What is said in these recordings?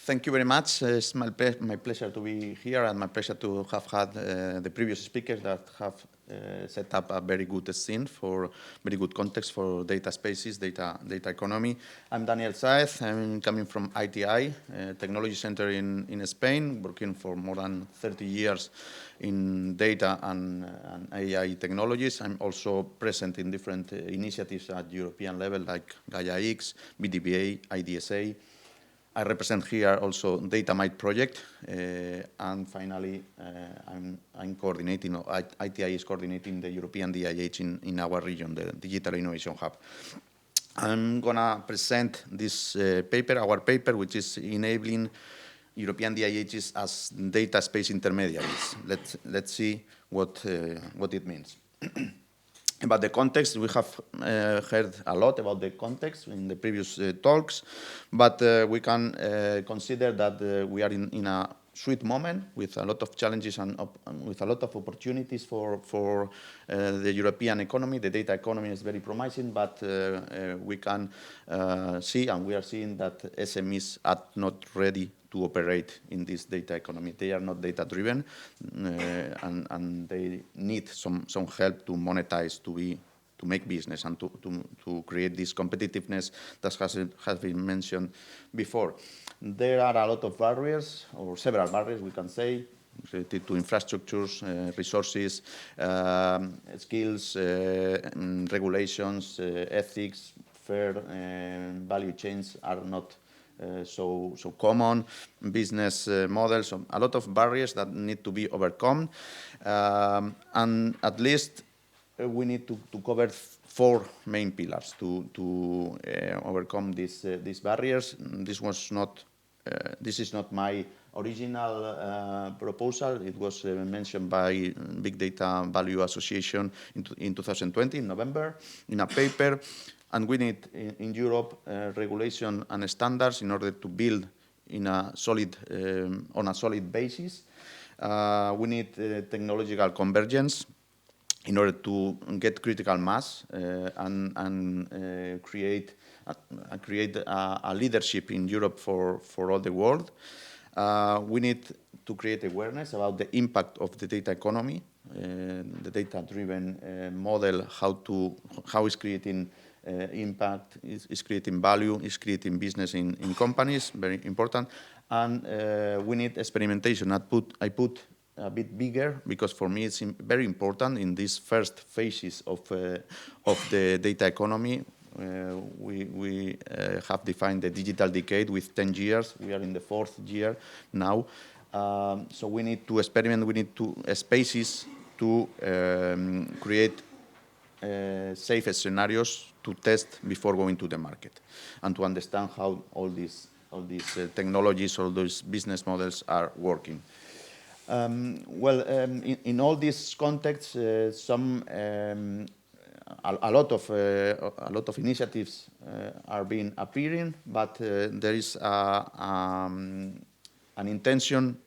Thank you very much. It's my pleasure to be here and my pleasure to have had the previous speakers that have set up a very good scene for very good context for data spaces, data economy. I'm Daniel Saez. I'm coming from EDIH, technology center in Spain, working for more than 30 years in data and AI technologies. I'm also present in different initiatives at European level like Gaia-X, BDVA, IDSA. I represent here also DATAMITE project, and finally, I'm coordinating, or EDIH is coordinating the European EDIH in our region, the Digital Innovation Hub. I'm gonna present this paper, our paper, which is enabling European EDIHs as data space intermediaries. Let's see what it means. About the context, we have heard a lot about the context in the previous talks, but we can consider that we are in a sweet moment with a lot of challenges and with a lot of opportunities for the European economy. The data economy is very promising, but we can see, and we are seeing that SMEs are not ready to operate in this data economy. They are not data-driven, and they need some help to monetize, to make business, and to create this competitiveness that has been mentioned before. There are a lot of barriers, or several barriers, we can say, related to infrastructures, resources, skills, regulations, ethics, fair value chains are not so common, business models, a lot of barriers that need to be overcome, and at least we need to cover 4 main pillars to overcome these barriers. This is not my original proposal. It was mentioned by Big Data Value Association in 2020, in November, in a paper. And we need, in Europe, regulation and standards in order to build on a solid basis. We need technological convergence in order to get critical mass and create a leadership in Europe for all the world. We need to create awareness about the impact of the data economy, the data-driven model, how it's creating impact, is creating value, is creating business in companies, very important. And we need experimentation. I put a bit bigger because for me it's very important in these first phases of the data economy. We have defined the digital decade with 10 years. We are in the 4th year now. So we need to experiment. We need spaces to create safe scenarios to test before going to the market, and to understand how all these technologies, all those business models are working. In all these contexts, a lot of initiatives are being appearing, but there is an intention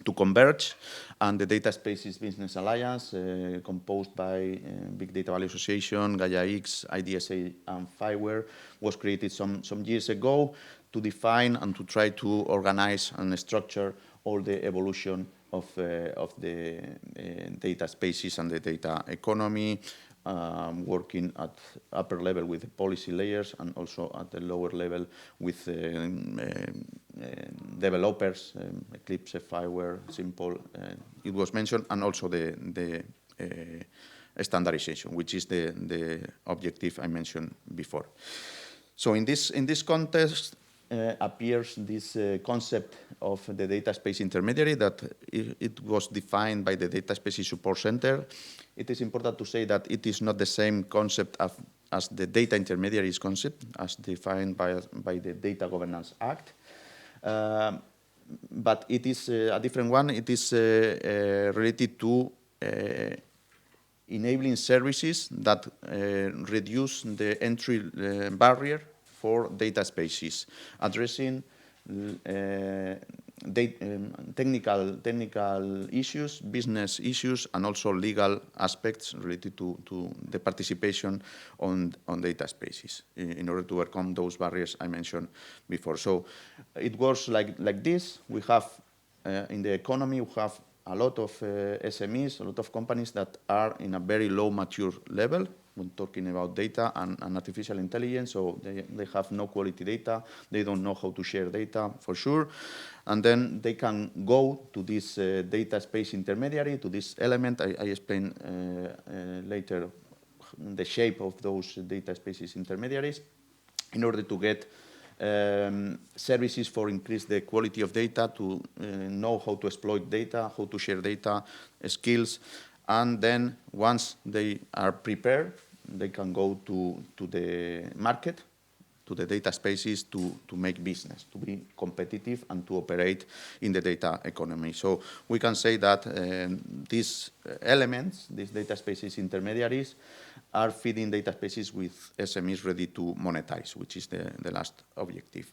to converge, and the Data Spaces Business Alliance, composed by Big Data Value Association, Gaia-X, IDSA, and Fireware, was created some years ago to define and to try to organize and structure all the evolution of the data spaces and the data economy, working at upper level with the policy layers and also at the lower level with developers, Eclipse, Fireware, Simple, it was mentioned, and also the standardization, which is the objective I mentioned before. So in this context appears this concept of the data space intermediary that it was defined by the Data Spaces Support Center. It is important to say that it is not the same concept as the data intermediaries concept as defined by the Data Governance Act. But it is a different one. It is related to enabling services that reduce the entry barrier for data spaces, addressing technical issues, business issues, and also legal aspects related to the participation on data spaces in order to overcome those barriers I mentioned before. So it works like this. We have, in the economy, we have a lot of SMEs, a lot of companies that are in a very low mature level when talking about data and artificial intelligence, so they have no quality data, they don't know how to share data for sure, and then they can go to this data space intermediary, to this element. I explain later the shape of those data spaces intermediaries in order to get services for increase the quality of data, to know how to exploit data, how to share data, skills, and then once they are prepared, they can go to the market, to the data spaces to make business, to be competitive and to operate in the data economy. So we can say that these elements, these data spaces intermediaries, are feeding data spaces with SMEs ready to monetize, which is the last objective.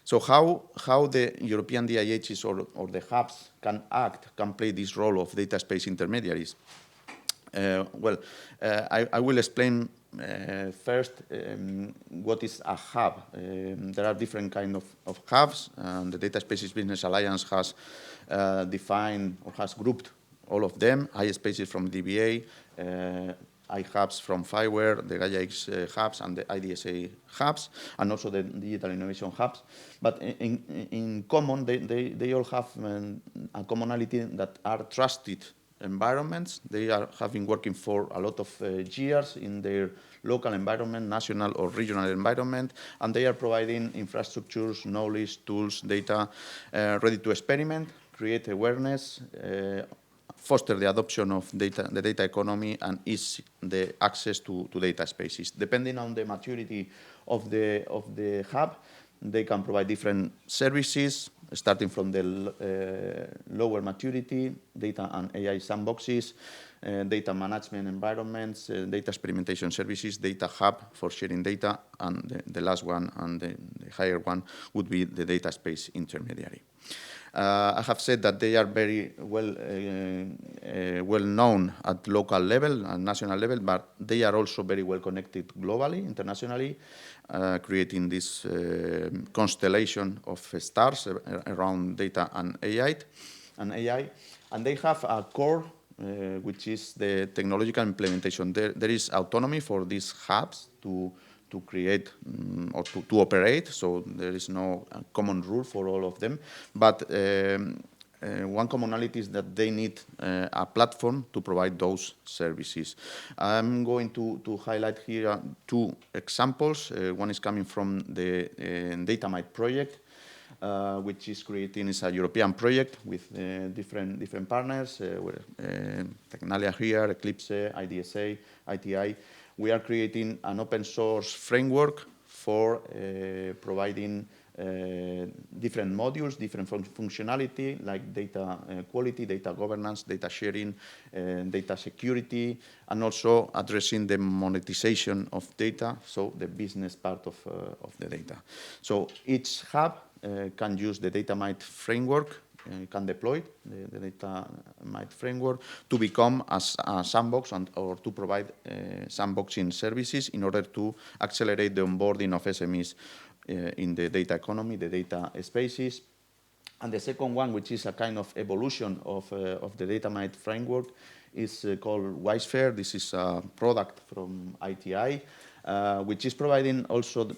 So how the European DIHs or the hubs can play this role of data space intermediaries? I will explain first what is a hub. There are different kinds of hubs. The Data Spaces Business Alliance has defined or has grouped all of them: iSpaces from BDVA, iHubs from Fireware, the Gaia-X hubs, and the IDSA hubs, and also the digital innovation hubs. But in common, they all have a commonality that are trusted environments. They have been working for a lot of years in their local environment, national or regional environment, and they are providing infrastructures, knowledge, tools, data, ready to experiment, create awareness, foster the adoption of the data economy, and ease the access to data spaces. Depending on the maturity of the hub, they can provide different services, starting from the lower maturity, data and AI sandboxes, data management environments, data experimentation services, data hub for sharing data, and the last one and the higher one would be the data space intermediary. I have said that they are very well known at local level and national level, but they are also very well connected globally, internationally, creating this constellation of stars around data and AI. And they have a core, which is the technological implementation. There is autonomy for these hubs to create or to operate, so there is no common rule for all of them. But one commonality is that they need a platform to provide those services. I'm going to highlight here two examples. One is coming from the DATAMITE project, which is a European project with different partners, Tecnalia here, Eclipse, IDSA, ITI. We are creating an open source framework for providing different modules, different functionality, like data quality, data governance, data sharing, data security, and also addressing the monetization of data, so the business part of the data. So each hub can use the DATAMITE framework, can deploy the DATAMITE framework to become a sandbox or to provide sandboxing services in order to accelerate the onboarding of SMEs in the data economy, the data spaces. And the second one, which is a kind of evolution of the DATAMITE framework, is called Wisephere. This is a product from ITI, which is providing also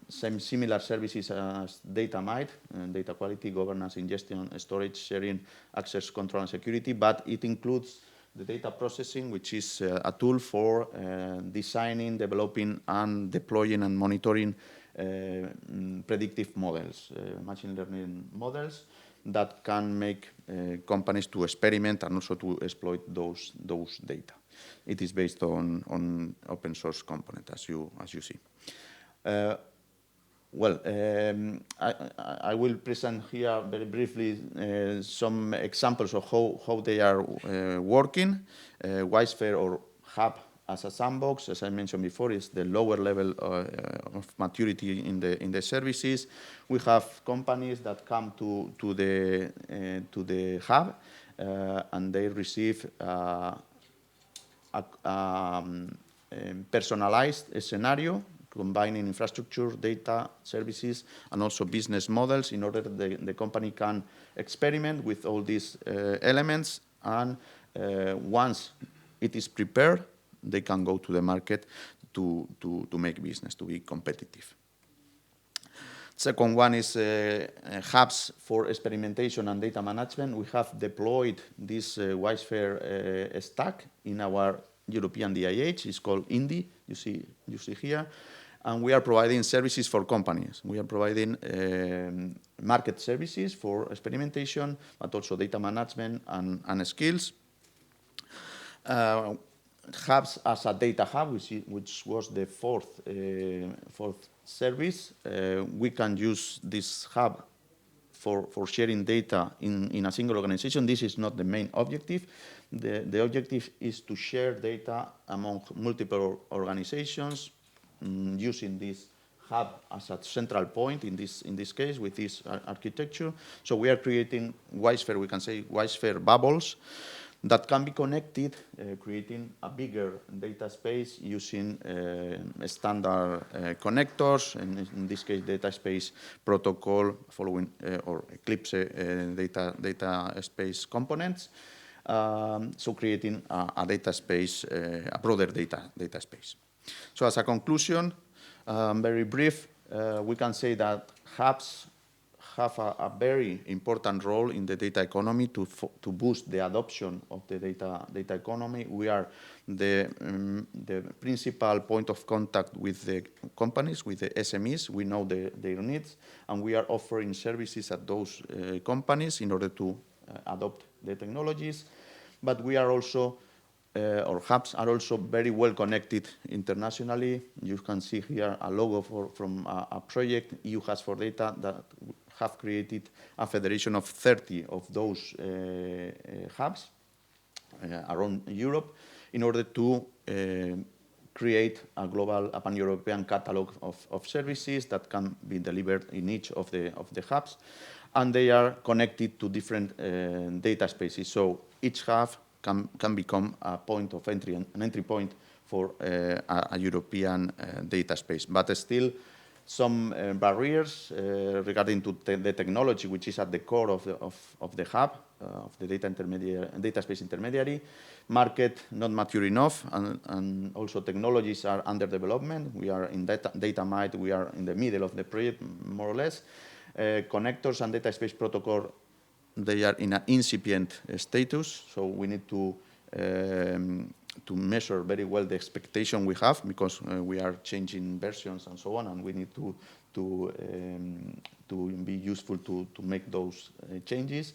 some similar services as DATAMITE, data quality, governance, ingestion, storage, sharing, access control, and security, but it includes the data processing, which is a tool for designing, developing, and deploying and monitoring predictive models, machine learning models that can make companies to experiment and also to exploit those data. It is based on open source component, as you see. I will present here very briefly some examples of how they are working. Wisephere or Hub as a sandbox. As I mentioned before, is the lower level of maturity in the services. We have companies that come to the hub and they receive a personalized scenario combining infrastructure, data, services, and also business models in order that the company can experiment with all these elements. And once it is prepared, they can go to the market to make business, to be competitive. Second one is hubs for experimentation and data management. We have deployed this Wisephere stack in our European DIH. It's called INDI, you see here. And we are providing services for companies. We are providing market services for experimentation, but also data management and skills. Hubs as a data hub, which was the fourth service. We can use this hub for sharing data in a single organization. This is not the main objective. The objective is to share data among multiple organizations using this hub as a central point in this case with this architecture. So we are creating Wisephere, we can say Wisephere bubbles that can be connected, creating a bigger data space using standard connectors, and in this case, data space protocol following or Eclipse data space components. So creating a data space, a broader data space. So as a conclusion, very brief, we can say that hubs have a very important role in the data economy to boost the adoption of the data economy. We are the principal point of contact with the companies, with the SMEs. We know their needs, and we are offering services at those companies in order to adopt the technologies. But we are also our hubs are also very well connected internationally. You can see here a logo from a project, EDIHs for Data, that have created a federation of 30 of those hubs around Europe in order to create a global, a pan-European catalog of services that can be delivered in each of the hubs. And they are connected to different data spaces. So each hub can become a point of entry, an entry point for a European data space. But still some barriers regarding to the technology, which is at the core of the hub, of the data space intermediary. Market not mature enough, and also technologies are under development. We are in DATAMITE, we are in the middle of the project, more or less. Connectors and data space protocol, they are in an incipient status, so we need to measure very well the expectation we have, because we are changing versions and so on, and we need to be useful to make those changes.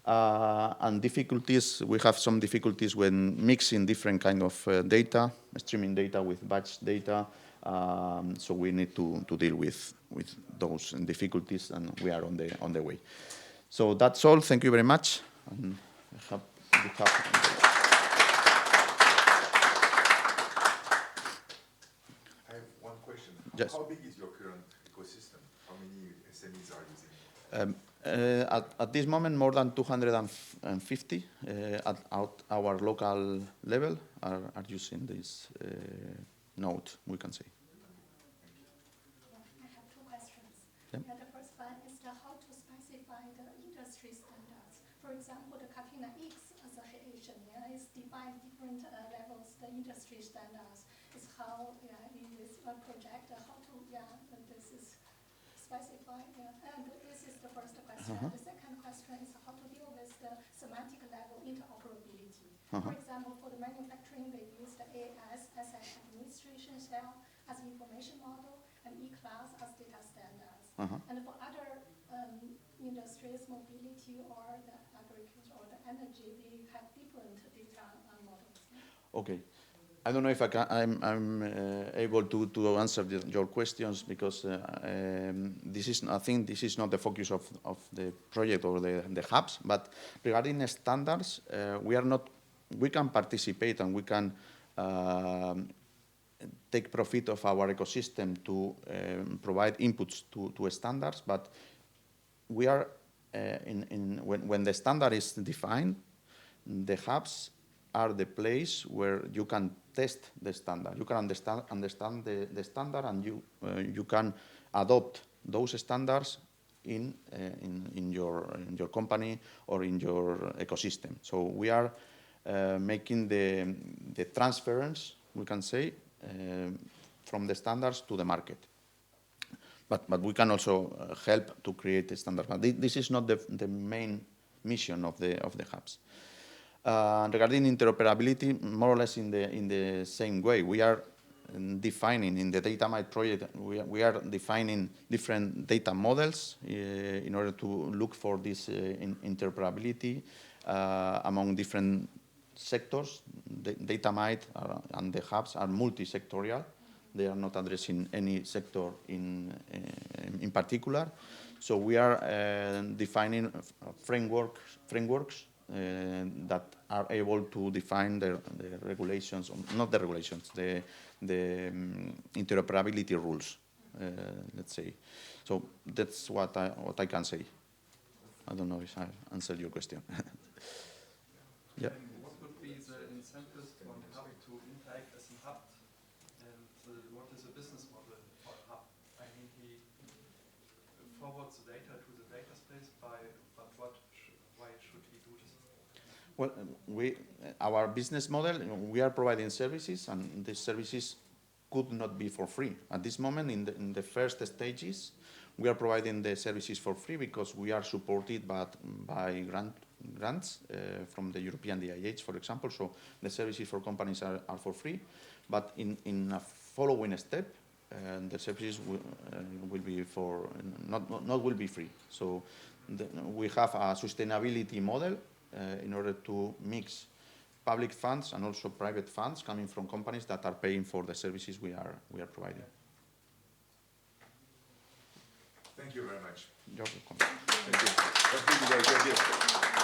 And difficulties, we have some difficulties when mixing different kind of data, streaming data with batch data. So we need to deal with those difficulties, and we are on the way. So that's all. Thank you very much. And I have one question. Yes. How big is your current ecosystem? How many SMEs are using it? At this moment, more than 250 at our local level are using this node, we can say. I have two questions. Yep. The first one is how to specify the industry standards. For example, the Gaia-X association is defined different levels, the industry standards. Is how in this project, how to, this is specified. And this is the first question. The second question is how to deal with the semantic level interoperability. For example, for the manufacturing, they use the AAS as an administration cell, as information model, and E-class as data standards. And for other industries, mobility or the agriculture or the energy, they have different data models. Okay. I don't know if I'm able to answer your questions, because I think this is not the focus of the project or the hubs. But regarding standards, we can participate and we can take profit of our ecosystem to provide inputs to standards, but we are, when the standard is defined, the hubs are the place where you can test the standard. You can understand the standard, and you can adopt those standards in your company or in your ecosystem. So we are making the transference, we can say, from the standards to the market. But we can also help to create a standard. But this is not the main mission of the hubs. Regarding interoperability, more or less in the same way, we are defining in the DATAMITE project, we are defining different data models in order to look for this interoperability among different sectors. DATAMITE and the hubs are multi-sectorial. They are not addressing any sector in particular. So we are defining frameworks that are able to define the regulations, not the regulations, the interoperability rules, let's say. So that's what I can say. I don't know if I answered your question. Yeah. What would be the incentives for a hub to interact as a hub? And what is the business model for a hub? I mean, he forwards the data to the data space, but why should he do this? Well, our business model, we are providing services, and these services could not be for free. At this moment, in the first stages, we are providing the services for free because we are supported by grants from the European EDIH, for example. So the services for companies are for free. But in a following step, the services will be not will be free. So we have a sustainability model in order to mix public funds and also private funds coming from companies that are paying for the services we are providing. Thank you very much. You're welcome. Thank you. That's really very good.